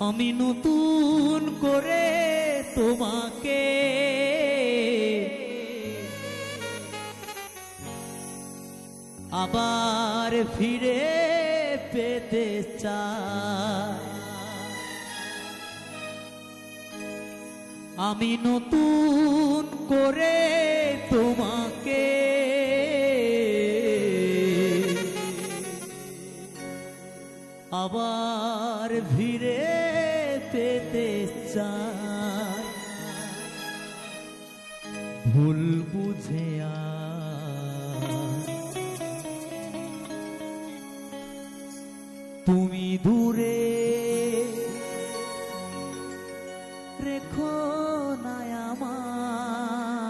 আমি নতুন করে তোমাকে আবার ফিরে পেতে চাই। আমি নতুন করে তোমাকে আবার ফিরে পেতে চাই। ভুল বুঝে তুমি দূরে রেখো না আমায়।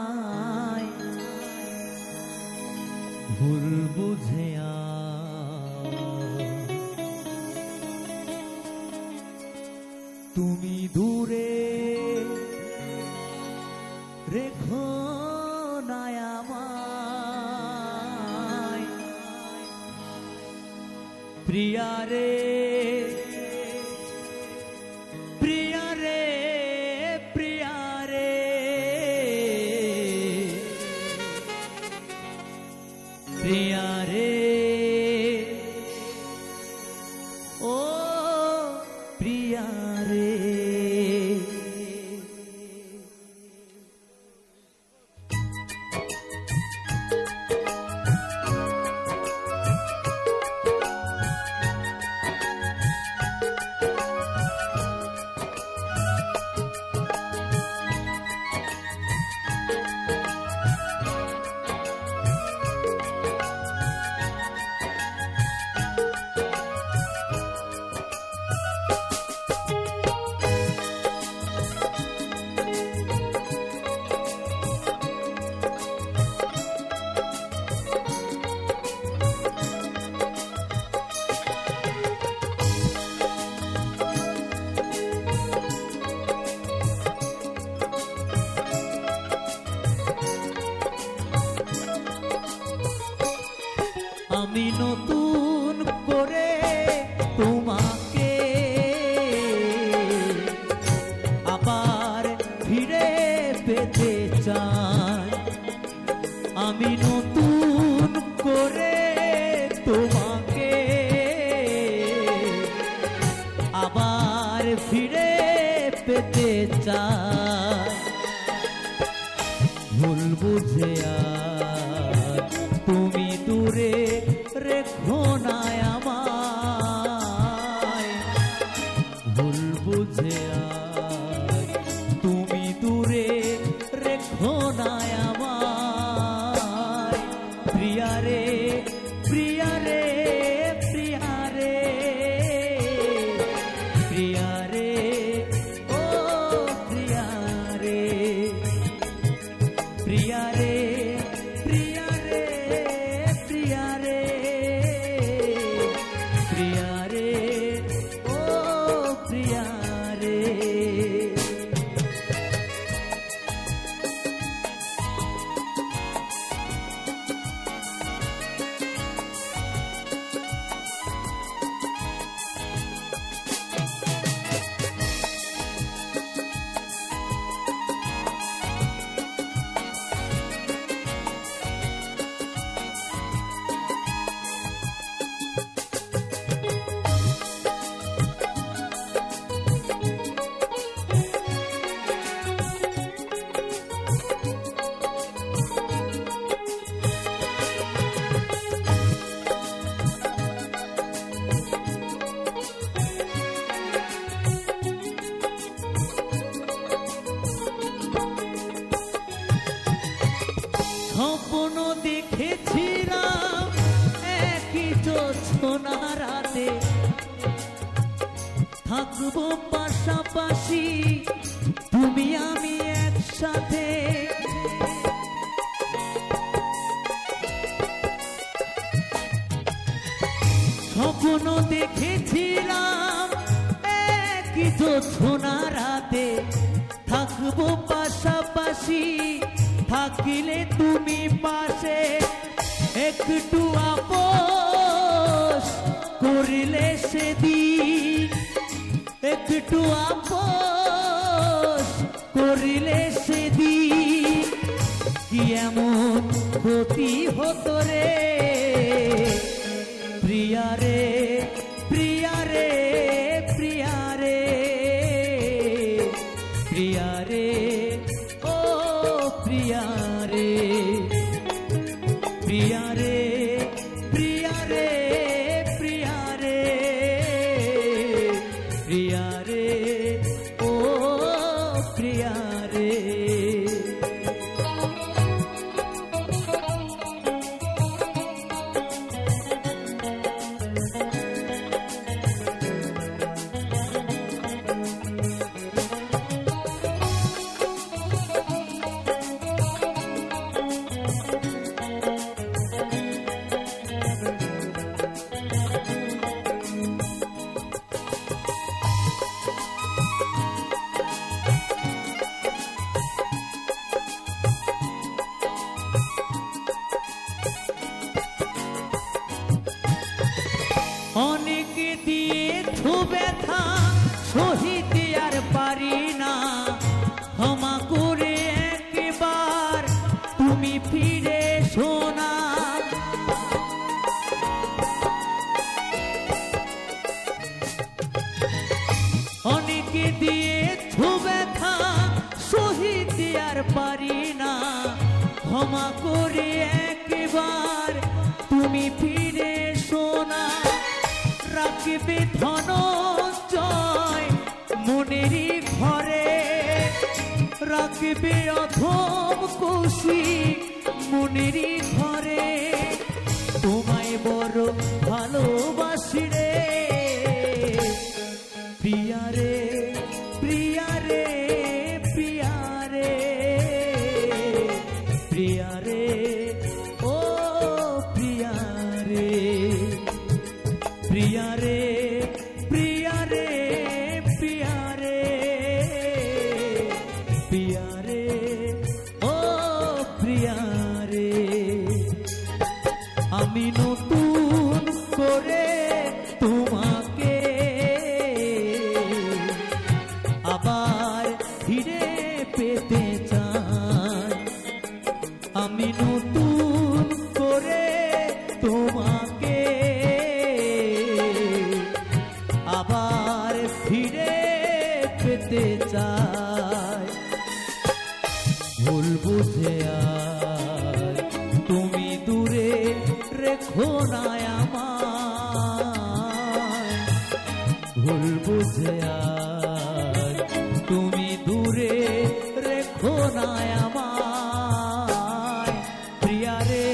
ভুল বুঝে তুমি দূরে রেখো না আমায়। প্রিয়া রে প্রিয়া রে প্রিয়া রে প্রিয়া রে ও প্রিয়া রে। আমি নতুন করে তোমাকে আবার ফিরে পেতে চাই। আমি নতুন করে তোমাকে আবার ফিরে পেতে চাই। ভুল বুঝে তুমি দূরে রেখো না আমায়। ভুল বুঝে তুমি দূরে রেখো না আমায়। প্রিয়া রে প্রিয়া রে প্রিয়া রে প্রিয়া রে ও প্রিয়া রে প্রিয়া রে প্রিয়া রে প্রিয়া রে প্রিয়া রে ও প্রিয়া রে। স্বপ্ন দেখেছিলাম একই জোছনা রাতে থাকবো পাশাপাশি তুমি আমি একসাথে। স্বপ্ন দেখেছিলাম একই জোছনা রাতে থাকবো পাশাপাশি। থাকিলে তুমি পাশে একটু আপোষ করিলে সেদিন একটু একটু আপোষ করিলে সেদিন কি এমন ক্ষতি হতো রে প্রিয়া রে প্রিয়া রে প্রিয়া রে প্রিয়া রে ও প্রিয়া রে প্রিয়া রে প্রিয়া রে প্রিয়া রে প্রিয়া রে ও প্রিয়া রে অনেকে দিয়েছো ব্যথা সহিতে আর পারি না ক্ষমা করে একবার তুমি ফিরে শোনা অনেকে দিয়েছো ব্যথা সহিতে আর পারি না ক্ষমা করে একবার তুমি ফিরে শোনা রাখবে ধনঞ্জয় মনেরই ঘরে রাখবে অধম কৌশিক মনেরই ঘরে তোমায় বড় ভালোবাসি রে প্রিয়া রে প্রিয়া রে প্রিয়া রে প্রিয়া রে ও প্রিয়া রে প্রিয়া রে প্রিয়া রে প্রিয়া রে প্রিয়া রে ও প্রিয়া রে আমি নতুন করে তোমাকে আবার ফিরে পেতে চাই আমি নতুন করে তোমাকে আবার ফিরে পেতে চাই ভুল বুঝে আর তুমি দূরে রেখো না আমায় ভুল বুঝে আর তুমি দূরে রেখো না আমায় প্রিয়া রে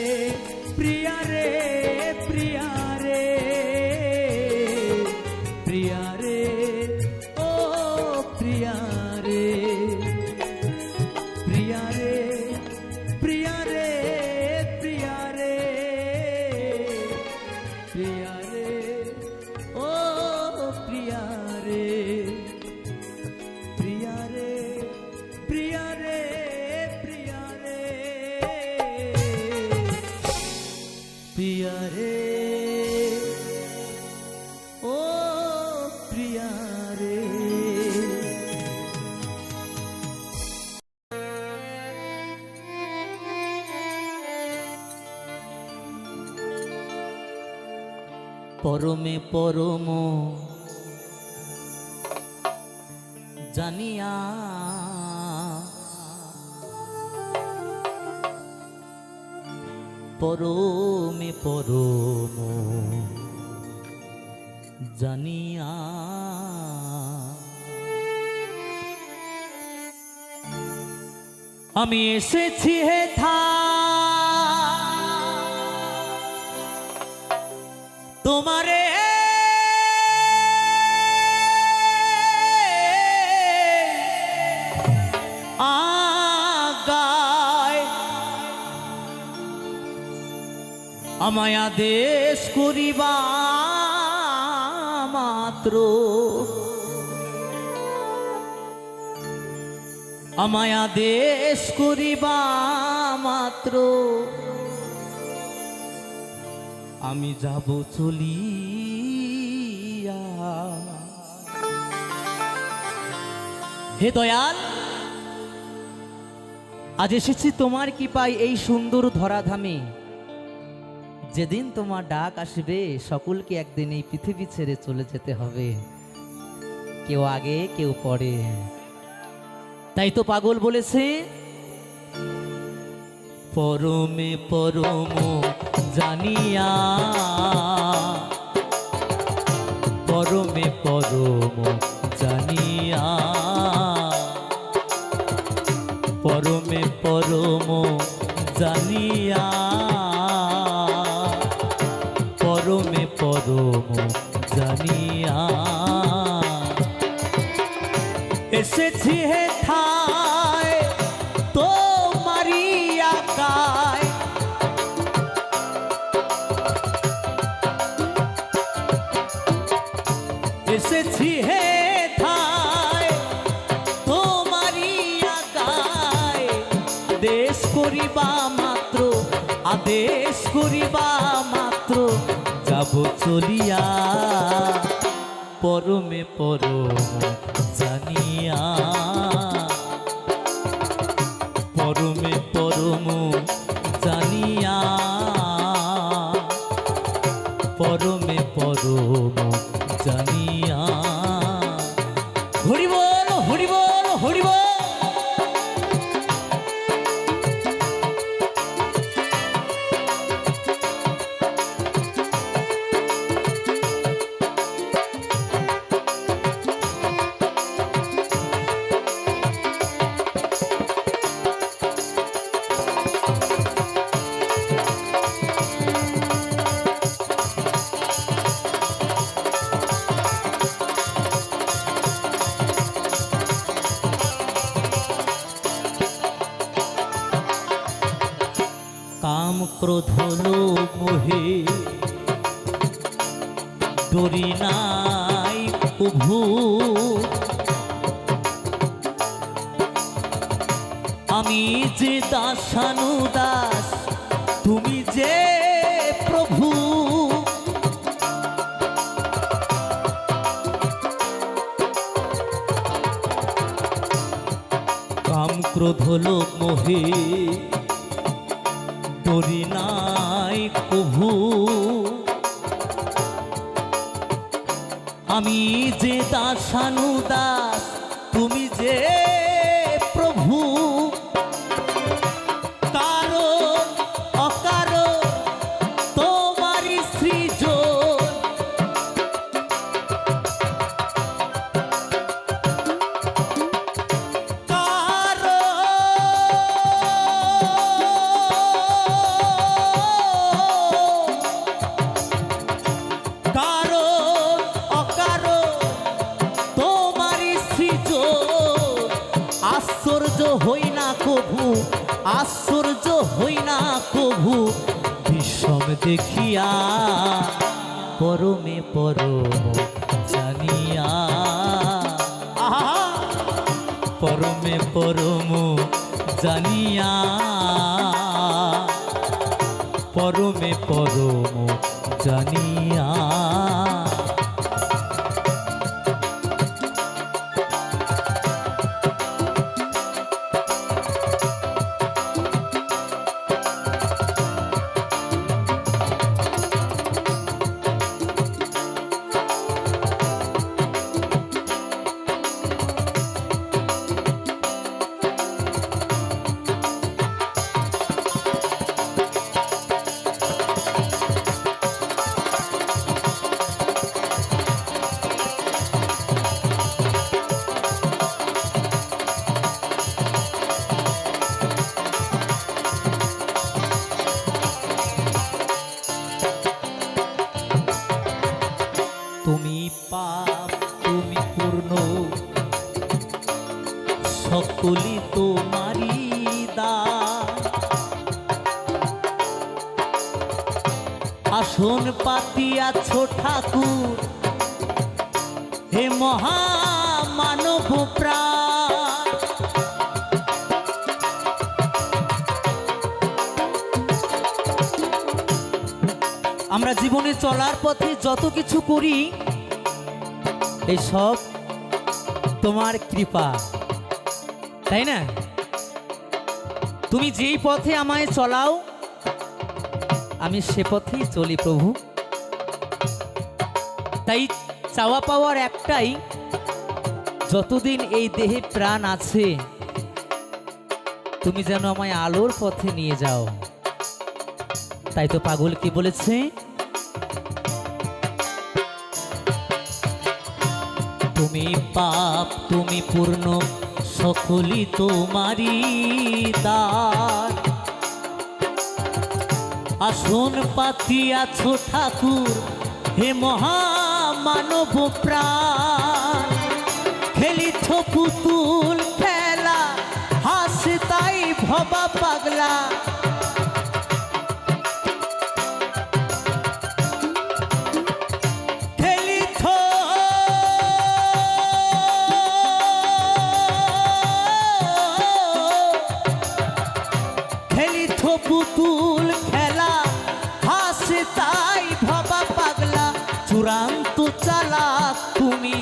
প্রিয়া রে প্রিয়া রে প্রিয়া রে ও প্রিয়া রে প্রিয়া রে প্রিয়া রে প্রিয়া রে প্রিয়া রে ও প্রিয়া রে প্রিয়া রে প্রিয়া রে প্রিয়া রে প্রিয়া রে ও প্রিয়া রে পরমে পরম জানিয়া পরমে পরম জানিয়া আমি এসেছি হেথা তোমারে আগায় আমায় আদেশ করিবা মাত্র আমায় আদেশ করিবা মাত্র আমি যাব চলিয়া হে দয়াল, আজ এসেছি তোমার কৃপায় এই সুন্দর ধরাধামে। যেদিন তোমার ডাক আসবে সকলকে একদিন এই পৃথিবী ছেড়ে চলে যেতে হবে, কেউ আগে কেউ পরে। তাই তো পাগল বলেছে, পরমে পরম জানিয়া, পরমে পরম জানিয়া, পরমে পরম জানিয়া, পরমে পরম জানিয়া, এসেছি হে ঠায় তোমারি আকায়, এসেছি হে ঠায় তোমারি আকায়, দেশ করিবা মাত্র, আদেশ করিবা মাত্র যাব চলিয়া, পরমে পরম জানিয়া, পরমে পরম জানিয়া, পরমে পরম জানিয়া। হরি বল, হরি বল, হরি বল। কাম ক্রোধ লোভ মোহে ডরি নাই প্রভু, আমি যে দাসানুদাস তুমি যে প্রভু, কাম ক্রোধ লোভ মোহে ডরি নাই প্রভু, আমি যে দাসানুদাস তুমি যে প্রভু, কারণ অকারণ তোমারি সৃজন, আশ্চর্য হই না কভু, আশ্চর্য হই না কভু বিষম দেখিয়া, পরমে পরম জানিয়া, পরমে পরম জানিয়া, পরমে পরম জানিয়া। তুমি পাপ তুমি পূর্ণ, সকলি তোমারি দান, আসন পাতিয়াছ ঠাকুর হে মহামানব প্রাণ, আমরা জীবনে চলার পথে যত কিছু করি এই সব তোমার কৃপা। তাই না? তুমি যেই পথে আমায় চলাও আমি সে পথেই চলি প্রভু। তাই চাওয়া পাওয়ার একটাই, যতদিন এই দেহে প্রাণ আছে তুমি যেন আমায় আলোর পথে নিয়ে যাও। তাই তো পাগল কি বলেছে, তুমি পাপ তুমি পূর্ণ সকলই তোমারই দান, আসন পাতিয়াছো ঠাকুর হে মহামানব প্রাণ, খেলিছ পুতুল খেলা হাসে তাই ভবা পাগলা, পুতুল খেলা হাসে তাই ভবা পাগলা, চূড়ান্ত চালাক তুমি,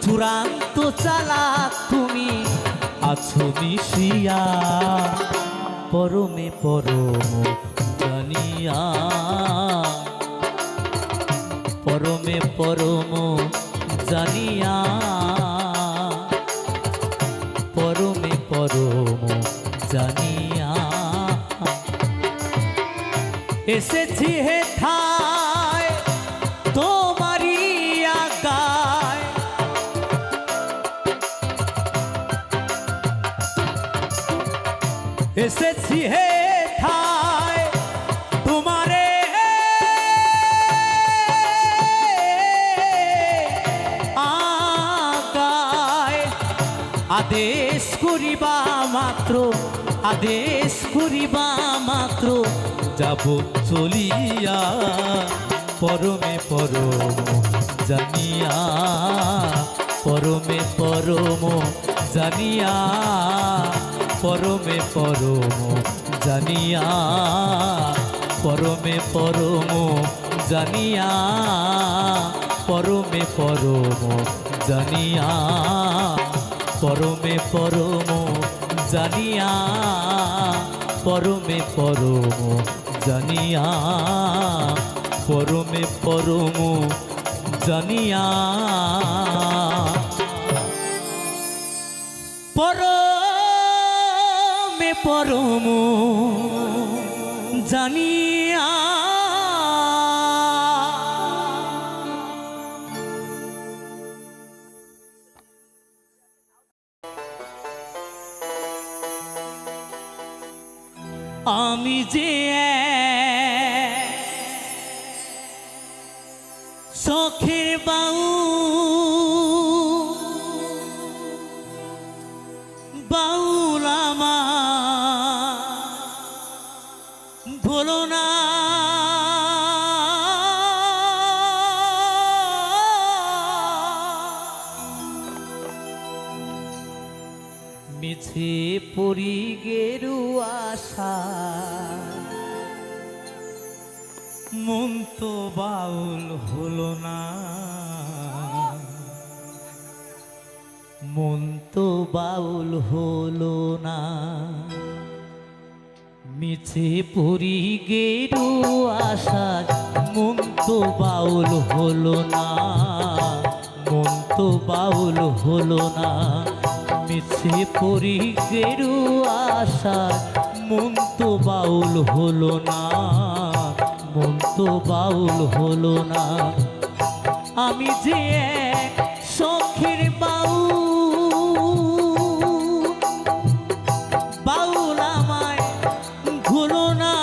চূড়ান্ত চালাক তুমি আছো মিশিয়া পরমে পরম জানিয়া, পরমে পরম জানিয়া, পরমে পরম জানিয়া, এসেছি হে ঠায় তোমারি আগায়, এসেছি হে ঠায় তোমারে আগায়, আদেশ করিবা মাত্র, আদেশ করিবা মাত্র যাব চলিয়া পরমে পরম জানিয়া, পরমে পরম জানিয়া, পরমে পরম জানিয়া, পরমে পরম জানিয়া, পরমে পরম জানিয়া, পরমে পরম জানিয়া, পরমে পরম জানিয়া, পরমে পরম জানিয়া, পরমে পরম জানিয়া। আমি যে শখের বাউল আমার ভোলো না, মিছে পরি গেরুয়া আশা মন তো বাউল হলো না, মন তো বাউল হলো না, মিছে পরি গেরুয়া আশা মন তো বাউল হলো না, মন তো বাউল হলো না, মিছে পরি গেরুয়া আশা মন তো বাউল হলো না, মন তো বাউল হলো না। আমি যে এক শখের বাউল আমায় ভুলো না,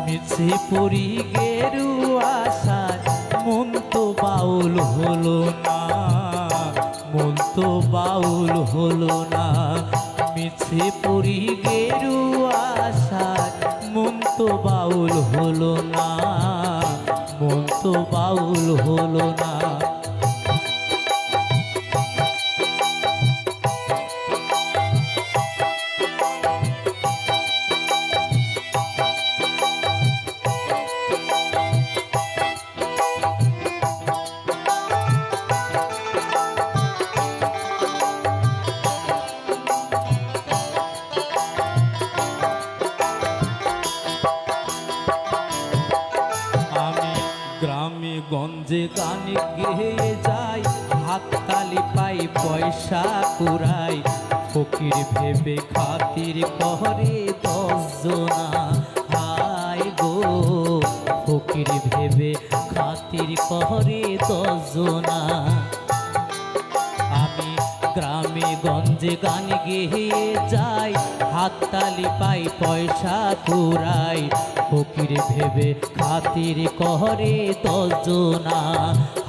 মিছে পরি গেরুয়া আশা মন তো বাউল হলো না, মন তো বাউল হলো না, মিছে পরি গেরুয়া আশা মন তো বাউল হলো না, মন তো বাউল হলো না। গঞ্জে গান গেয়ে যাই, হাততালি পাই পয়সা কুড়াই, ফকির ভেবে খাতির করে 10 জনা। হায় গো ফকির ভেবে খাতির করে 10 জনা। আমি গ্রামে গঞ্জে গান গেয়ে যাই, হাততালি পাই পয়সা কুড়াই, ফকির ভেবে খাতির করে 10 জনা।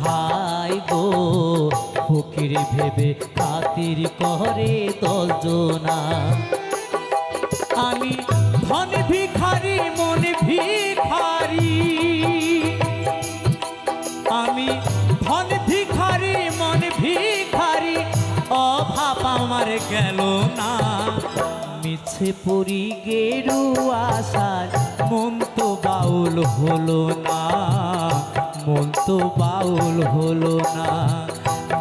হায় গো ফকির ভেবে খাতির করে 10 জনা। আমি ধন ভিখারি মন ভিখারি, আমি ধন ভিখারি মন ভিখারি, অভাব আমার গেল না। মিছে পড়ি গেরুয়া সাজ, মন তো বাউল হলো না, মন তো বাউল হলো না।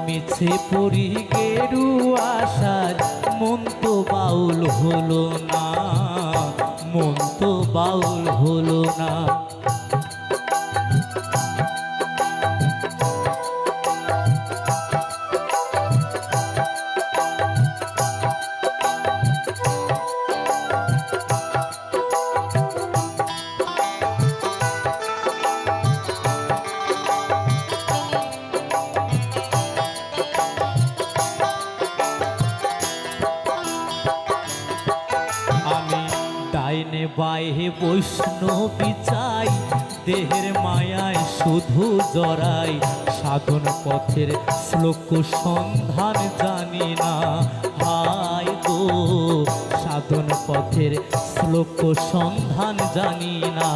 মিছে পড়ি গেরুয়া সাজ, মন তো বাউল হলো না, মন তো বাউল হলো না। ডাইনে বাইহে বৈষ্ণবী চাই, দেহের মায়ায় শুধু জড়াই, সাধন পথের শ্লোক সন্ধান জানি না। হায় গো সাধন পথের শ্লোক সন্ধান জানি না।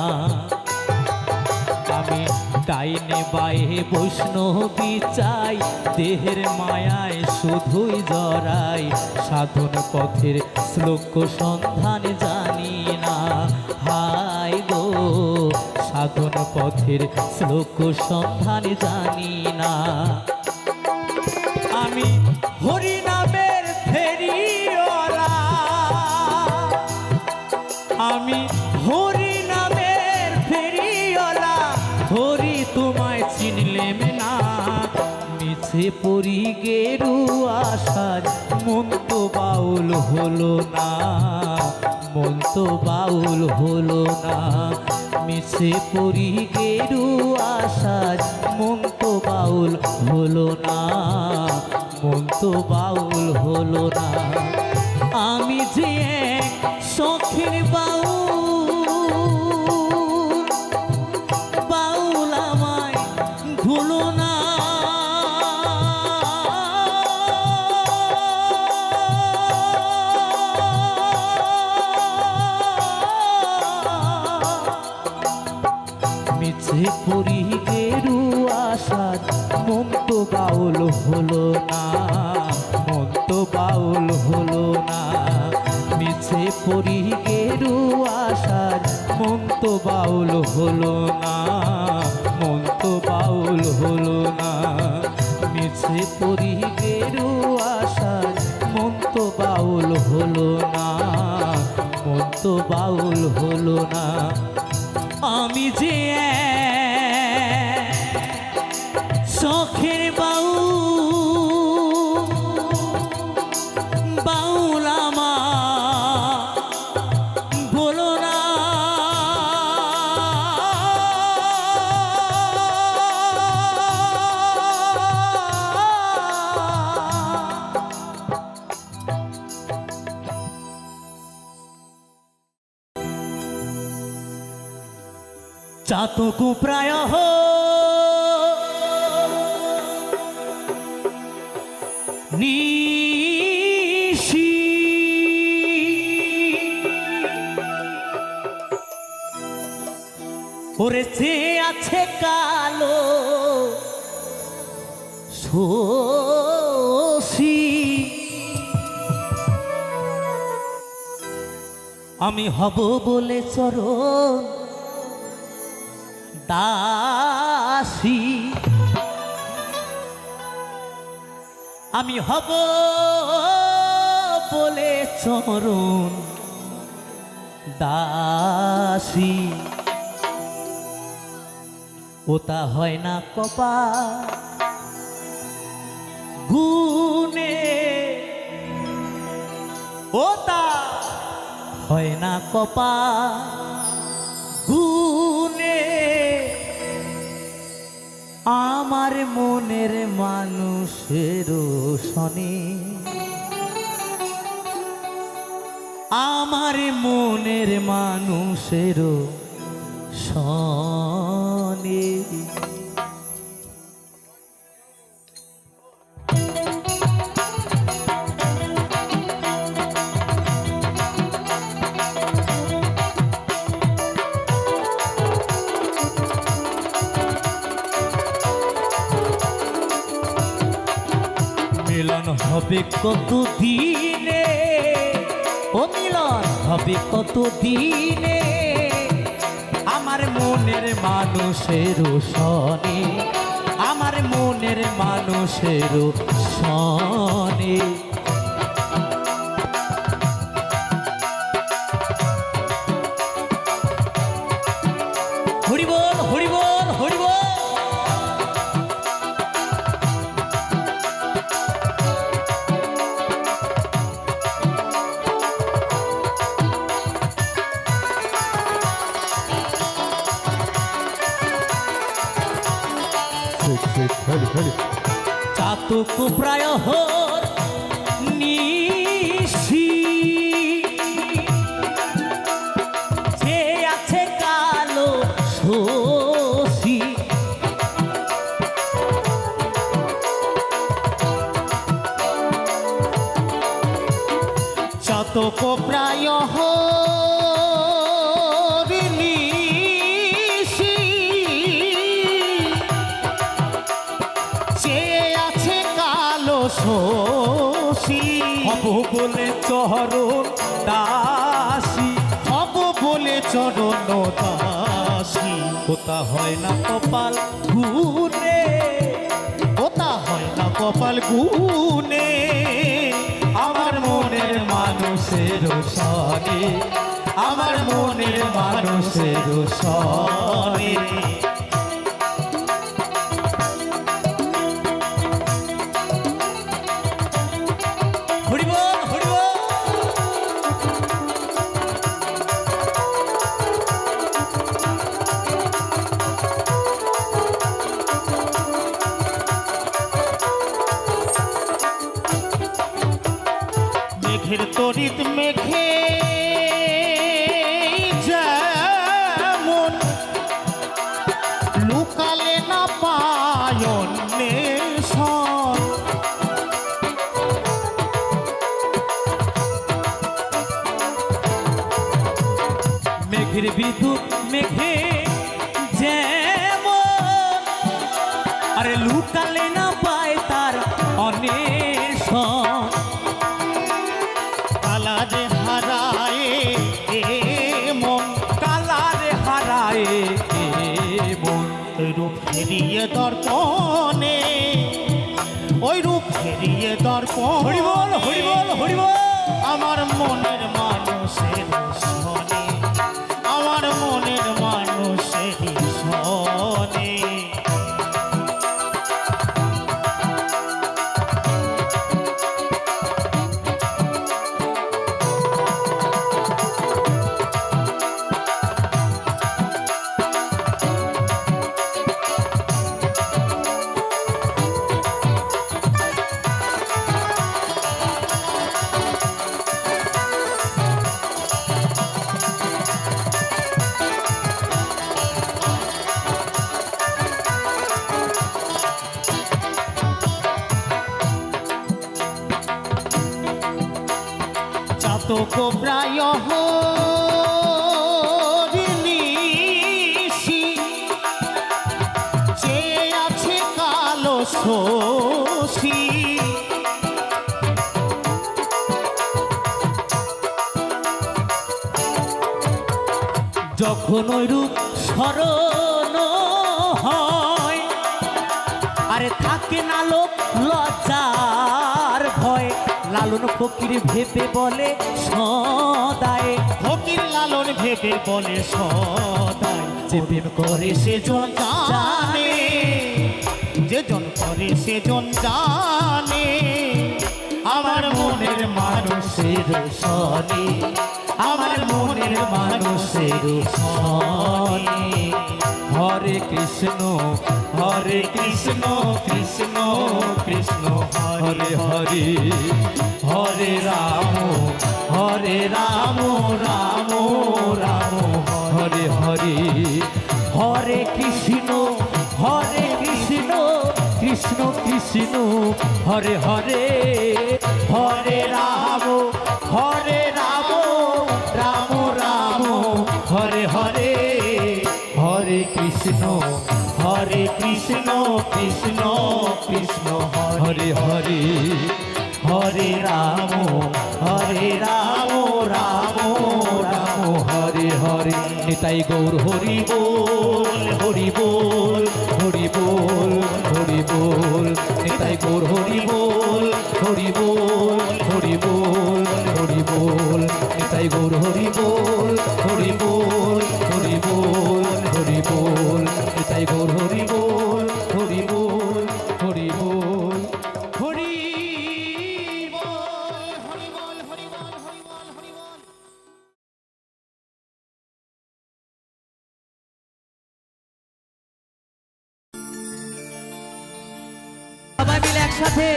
আমি ডাইনে বাইহে বৈষ্ণবী চাই, দেহের মায়ায় শুধুই জড়াই, সাধন পথের শ্লোক সন্ধান জানি না। হায় গো সাধন পথের শ্লোক সন্ধান জানি না। আমি হরি নামের ফেরিওয়ালা, আমি হরি নামের ফেরিওয়ালা, হরি তোমায় চিনলেম না। মিছে পড়ি গেরুয়া সাজ, মন তো বাউল হলো না, মন তো বাউল হলো না। মিছে পড়ি গেরুয়া সাজ, মন তো বাউল হলো না, মন তো বাউল হলো না। আমি যে শখের বাউল, বাউল আমায় ভুলো না। মিছে পড়ি গেরুয়া সাজ, মন তো বাউল হলো না, মন তো বাউল হলো না। মিছে পড়ি গেরুয়া সাজ, মন তো বাউল হলো না, মন তো বাউল হলো না। মিছে পড়ি গেরুয়া সাজ, মন তো বাউল হলো না, মন তো বাউল হলো না। আমি যে শখের বাউল, বাউল আমার বলো না। চাতক প্রায় নিশি, ওরে যে আছে কালো শশী, আমি হব বলে চরণ দাসী, আমি হব বলে চরণ দাসী। ওটা হয় না কপাল গুনে, ওটা হয় না কপাল গুনে, আমার মনের মানুষের শনি, আমার মনের মানুষের শনি। মিলন হবে কত দিনে, ও মিলন হবে কত দিনে, আমার মনের মানুষের শনি, আমার মনের মানুষের শনি। হরি বল হরি বল হরি বল। চাতক প্রায় হর নিশি, যে আছে কালো শশী, চাতক প্রায় হর নিশি, যে আছে কালো শশী, হব বলে চরণ দাসী, হব বলে চরণ দাসী। ওটা হয় না কপাল গুনে, ওটা হয় না কপাল গুনে, আমার মনের মানুষের শনি, আমার মনের মানুষের শনি। মেঘের তরিত মেঘে যেমন লুকালে না পায় অন্বেষণ, মেঘের বিদ্যুৎ মেঘে যেমন, আরে লুকালে না পায় তার অন্বেষণ। কালারে হারায় মন, কালারে হারায় মন, রূপ ফেরিয়ে দর্পণে, ওই রূপ ফেরিয়ে দর্পণ। হরি বল হরি বল হরি বল। আমার মনের মানুষের শনি, আমার মনের মানুষের শনি। চাতক প্রায় হর নিশি, যে আছে কালো শশী, যখন ওই রূপ স্মরণ হয়, আরে থাকে না লোক লজ্জার ভয়, লালন ফকির ভেবে বলে সদায়, ফকির লালন ভেবে বলে সদায়, যে প্রেম করে সেজন জানে, যে জন করে সেজন জানে আমার মনের মানুষের সনে, আমার মনের মানুষের সনে। হরে কৃষ্ণ কৃষ্ণ কৃষ্ণ হরে হরে, হরে রাম রাম রাম হরে হরে। হরে কৃষ্ণ কৃষ্ণ কৃষ্ণ হরে হরে, হরে রাম রাম রাম হরে হরে। হরে কৃষ্ণ কৃষ্ণ কৃষ্ণ হরে হরে, হরে রাম রাম রাম হরে হরে। নিতাই গৌর হরি বল হরি বল হরি বল হরি বল, নিতাই গৌর হরি বল হরি বল হরি বল হরি বল, নিতাই গৌর হরি বল হরি বল হরি বল হরি বল, নিতাই গৌর হরি বল হরি বল হরি বল হরি বল হরি বল হরি বল হরি বল হরি বল। সবাই মিলে একসাথে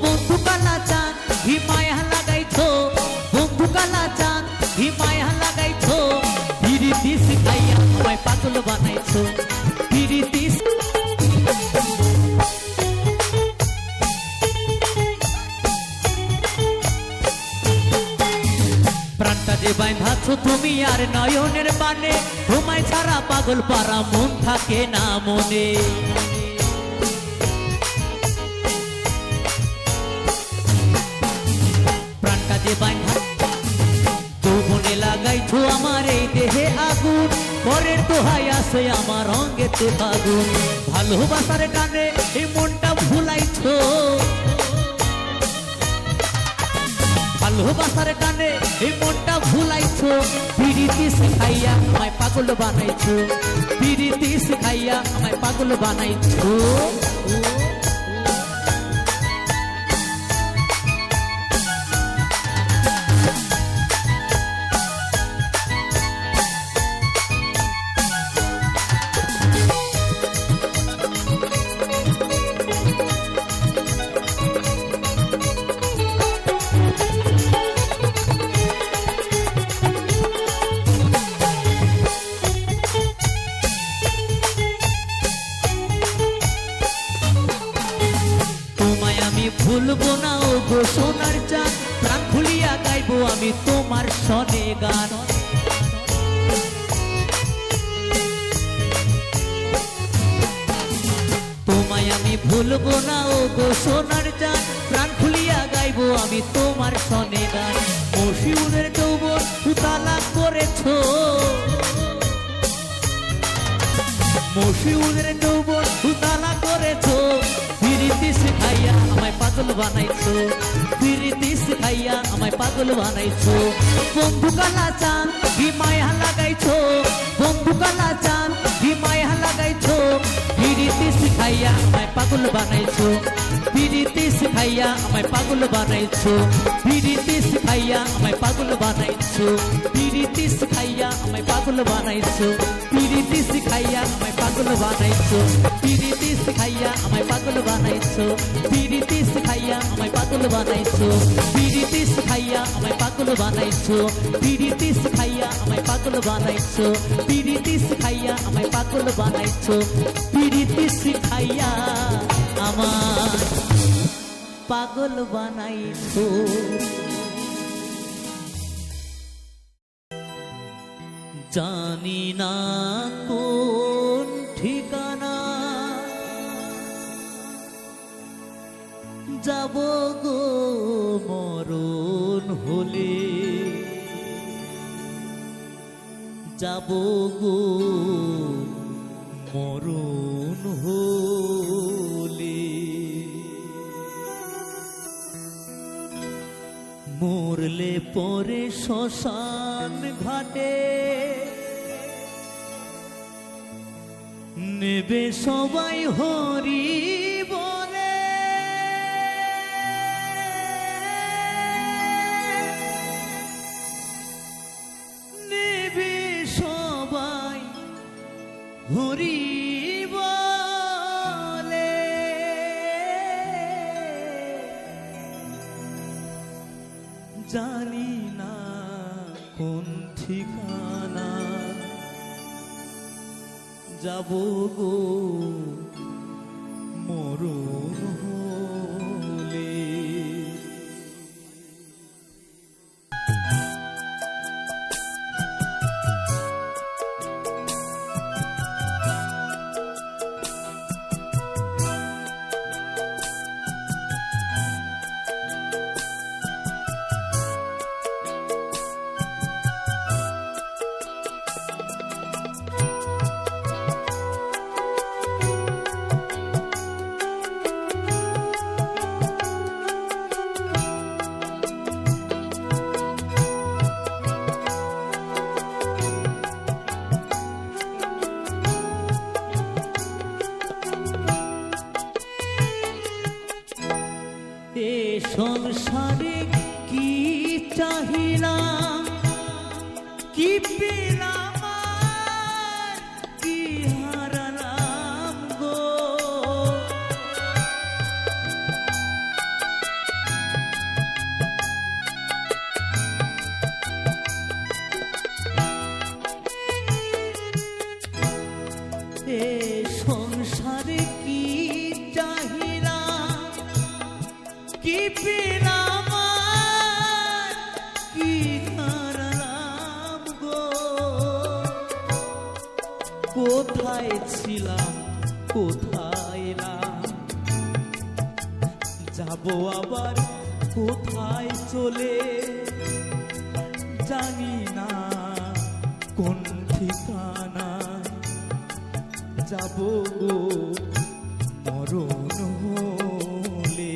বন্ধু কালা চাঁদ হিমায়া লাগাইছো, বন্ধু কালা চাঁদ হিমায়া লাগাইছো, পিরিতি শিখাইয়া আমায় পাগল বানাইছো, পিরিতি প্রাণটা যে বাঁধাছো তুমি আর নয়নের বানে, তোমায় ছাড়া পাগল পারা মন থাকে না মনে। প্রাণটা যে বাঁধা যৌবনে লাগাইছো আমার এই দেহে আগুন, পরের দোহাই আসে আমার অঙ্গেতে ফাগুন। ভালোবাসার টানে এই মনটা ভুলাইছো, ভালোবাসার টানে এই মনটা ভুলাইছো, পিরিতি শিখাইয়া আমায় পাগল বানাইছো, পিরিতি শিখাইয়া আমায় পাগল বানাইছো। ভুলবো না ও গো সোনার চাঁদ, প্রাণ খুলিয়া গাইবো আমি তোমার সনে গান। তোমায় আমি ভুলবো না ও গো সোনার চাঁদ, প্রাণ খুলিয়া গাইবো আমি তোমার সনে গান। মশিউরের যৌবন উতালা করেছো, মশিউরের যৌবন উতালা করেছো, পিরিতি শিখাইয়া আমায় পাগল বানাইছো, পিরিতি শিখাইয়া আমায় পাগল বানাইছো। বন্ধু কালা চাঁদ হিমায়া লাগাইছো, বন্ধু কালা চাঁদ হিমায়া লাগাইছো, পিরিতি শিখাইয়া আমায় পাগল বানাইছো, পিরিতি শিখাইয়া আমায় পাগল বানাইছো, পিরিতি শিখাইয়া আমায় পাগল বানাইছো, পিরিতি শিখাইয়া আমায় পাগল বানাইছো, পিরিতি শিখাইয়া আমায় পাগল বানাইছো, পিরিতি শিখাইয়া আমায় পাগল বানাইছো, পিরিতি শিখাইয়া আমায় পাগল বানাইছো, পিরিতি শিখাইয়া আমায় পাগল বানাইছো, পিরিতি শিখাইয়া আমায় পাগল বানাইছো, পিরিতি শিখাইয়া আমায় পাগল বানাইছো, পিরিতি শিখাইয়া আমায় পাগল বানাইছো। জানি না কোন ঠিকানা যাব গো মরণ হলে, যাব গো মরণ হলে, মরলে পরে শ্মশান ঘাটে নেবে সবাই হরি বলে। নেবে সবাই হরি বলে। জানি না কোন ঠিকানা যাব গো মরণ হলে। এ সংসারে কি চাহিলাম, কি পেলাম আর কি হারালাম গো। এ সংসারে কি চাহিলাম, কি পেলাম আর কি হারালাম গো। কোথায় ছিলাম কোথায় এলাম, যাব আবার কোথায় চলে। জানি না কোন ঠিকানা যাব গো মরণ হলে।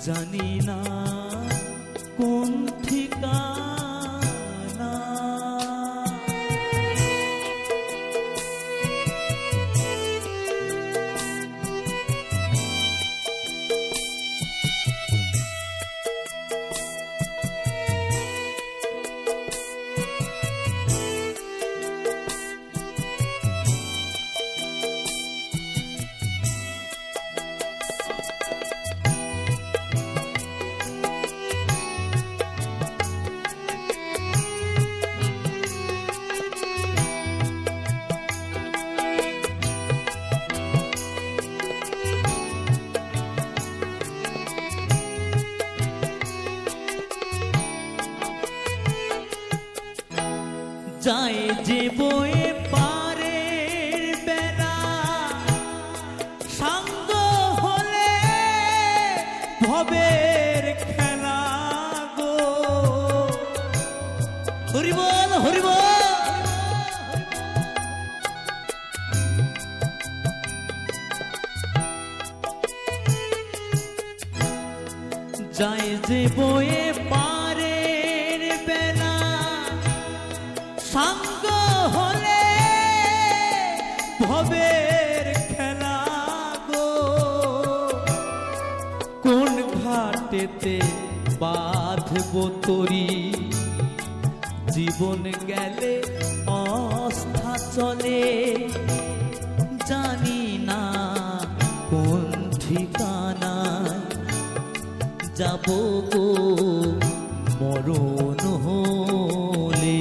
জানি না কোন ঠিকানা। যায় যে বয়ে পারের বেলা, সাঙ্গ হলে ভবের খেলা গো। হরিবল হরিবল। যায় যে বয়ে পারের বেলা, সাঙ্গ হলে ভবের খেলা গো। কোন ঘাটেতে বাঁধব তরি, জীবন গেলে অস্থা চলে। জানি না কোন ঠিকানায় যাব গো মরণ হলে।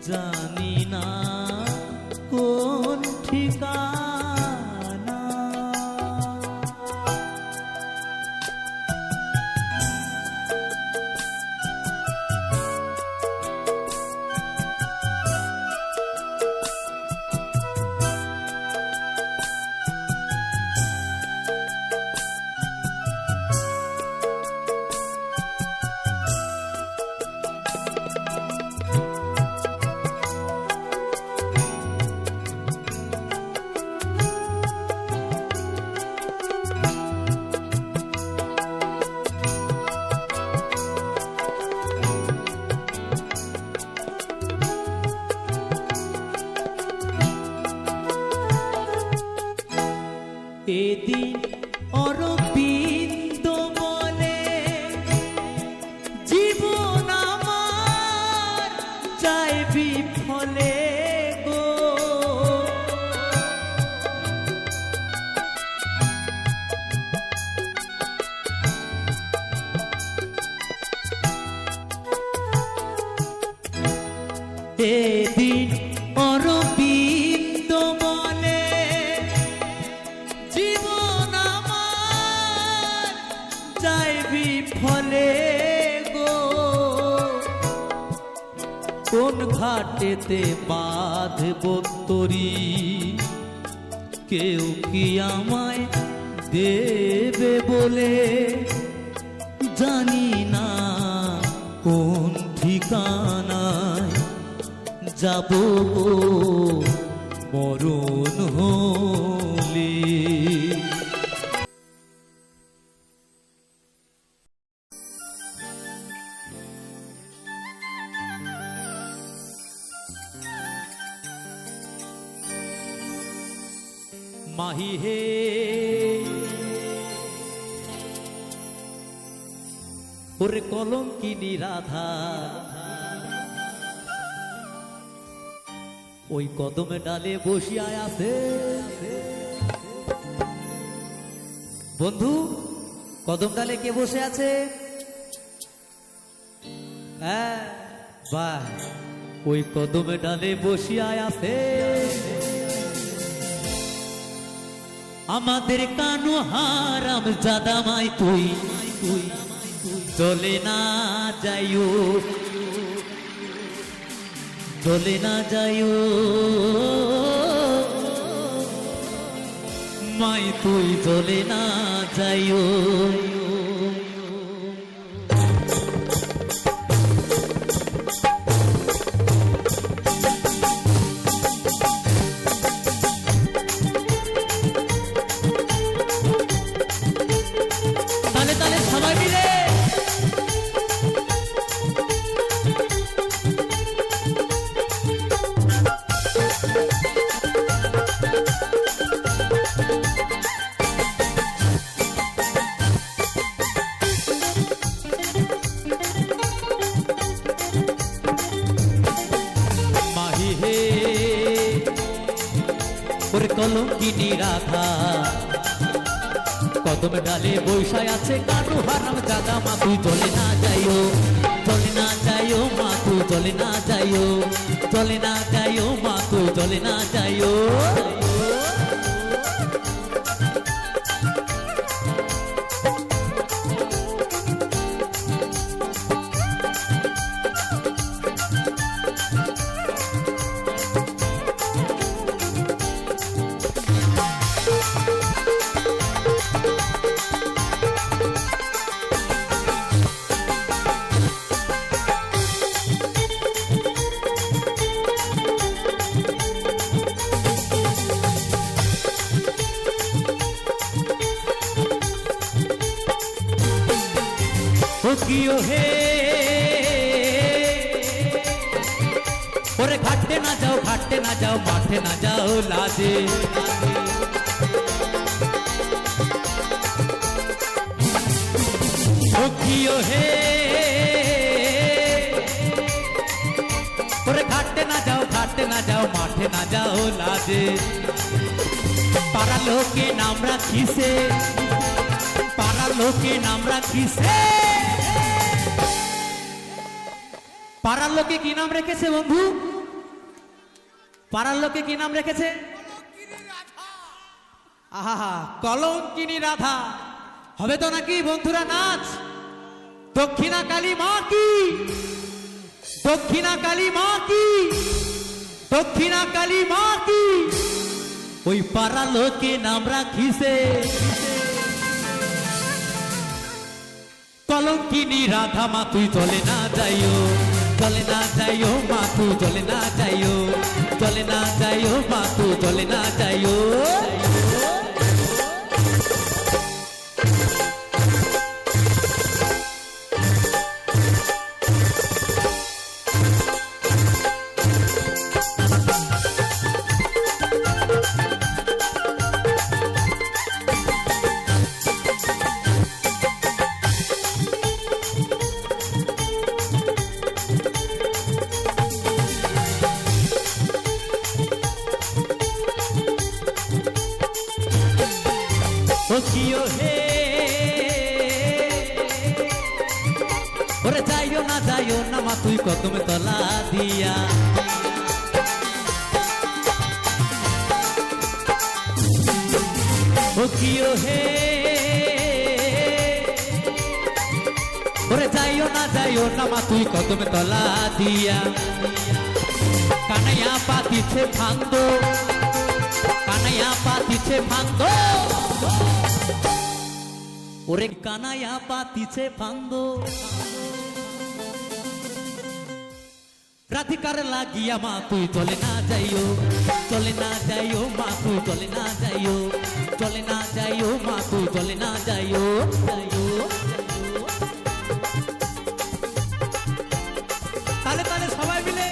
জানি না কোন ঠিকানা। এদিন অরবিন্দ বলে জীবন আমার যায় বিফলে গো, কোন ঘাটেতে বাঁধব তরি, কেউ কি আমায় দেবে বলে, জানি না কোন ঠিকানায় যাব মরণ হলে। মাহি হে ওরে কলঙ্কিনী রাধা, ওই কদমে ডালে বসিয়া আছে। বন্ধু, কদম ডালে কে বসে আছে? হ্যাঁ, বাহ, ওই কদমে ডালে বসিয়া আছে আমাদের কানু হারাম জাদামাই তুই, তুই চলে না যাইও, চলে না যাইও মাই তুই চলে না যাইও। তালে তালে সবাই মিলে কলঙ্কিনী রাধা, কদম ডালে বৈশায় আছে কানু হারাম জাদা, মা তুই চলে না যাইও, চলে না যাইও মা তুই চলে না যাইও, চলে না যাইও মা তুই চলে না যাইও। কিও হে ওরে ঘাটতে না যাও, ঘাটতে না যাও, মাঠে না যাও লাজে, ও কিও হে ওরে ঘাটতে না যাও, ঘাটতে না যাও, মাঠে না যাও লাজে। পাড়া লোকে নাম রাখিছে, পাড়া লোকে নাম রাখিছে, পাড়ার লোকে কি নাম রেখেছে বন্ধু? পাড়ার লোকে কি নাম রেখেছে? আহা, কলঙ্কিনী রাধা হবে তো নাকি বন্ধুরা নাচ? দক্ষিণা কালী মা কি, দক্ষিণা কালী মা কি, দক্ষিণা কালী মা কি, ওই পাড়া লোকে নাম রাখিছে কলঙ্কিনী রাধা, মা তুই চলে না যাইও, চলে না যাইও মা তুই চলে না যাইও, চলে না যাইও মা তুই চলে না যাইও। কিও হে ওরে যাইও না মা তুই কদমে তলা দিয়া, কিও হে ওরে যাইও না মা তুই কদমে তলা দিয়া কানাইয়া পাতিছে ফান্দো কানাইয়া পাতিছে ফান্দো ওরে কানাইয়া পাতিছে ফান্দো রাধিকার লাগিয়া মা তুই চলে না যাইও মা তুই চলে না যাইও মা তুই চলে না যাইও তালে তালে সবাই মিলে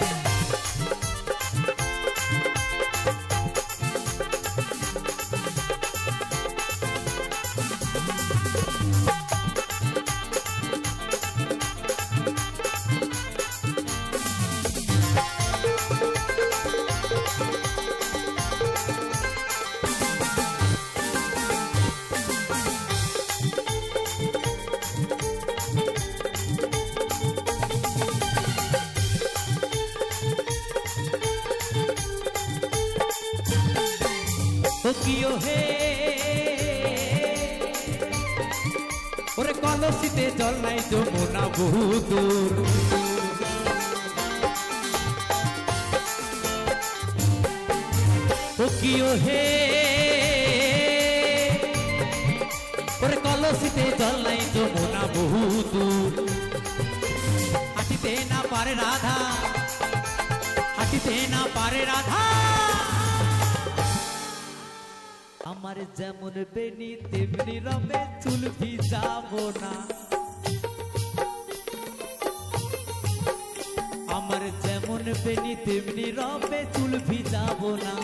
ও কিও হে ওরে কলসিতে জল নাই যমুনা বহু দূর ও কিও হে ওরে কলসিতে জল নাই যমুনা বহু দূর হাঁটিতে না পারে রাধা আমার যেমন বেনি তেমনি রবে চুল ভিজাবো না আমার যেমন বেনি তেমনি রবে চুল ভিজাবো না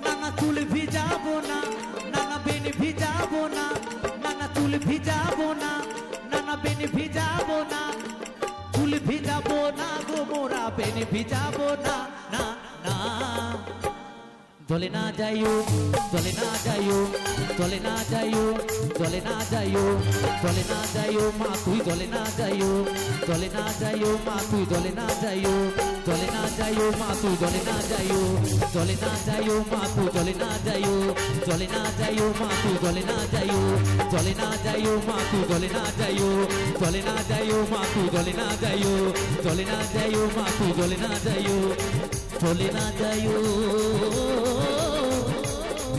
নানা চুল ভিজাবো না নানা বেনি ভিজাবো না নানা চুল ভিজাবো না নানা বেনি ভিজাবো না চুল ভিজাবো না গো মোরা বেনি ভিজাবো না না না চলে না যাইও মা তুই চলে না যাইও মা তুই চলে না যাইও মা তুই চলে না যাইও মা তুই চলে না যাইও মা তুই চলে না যাইও মা তুই চলে না যাইও মা তুই চলে না যাইও চলে না যাইও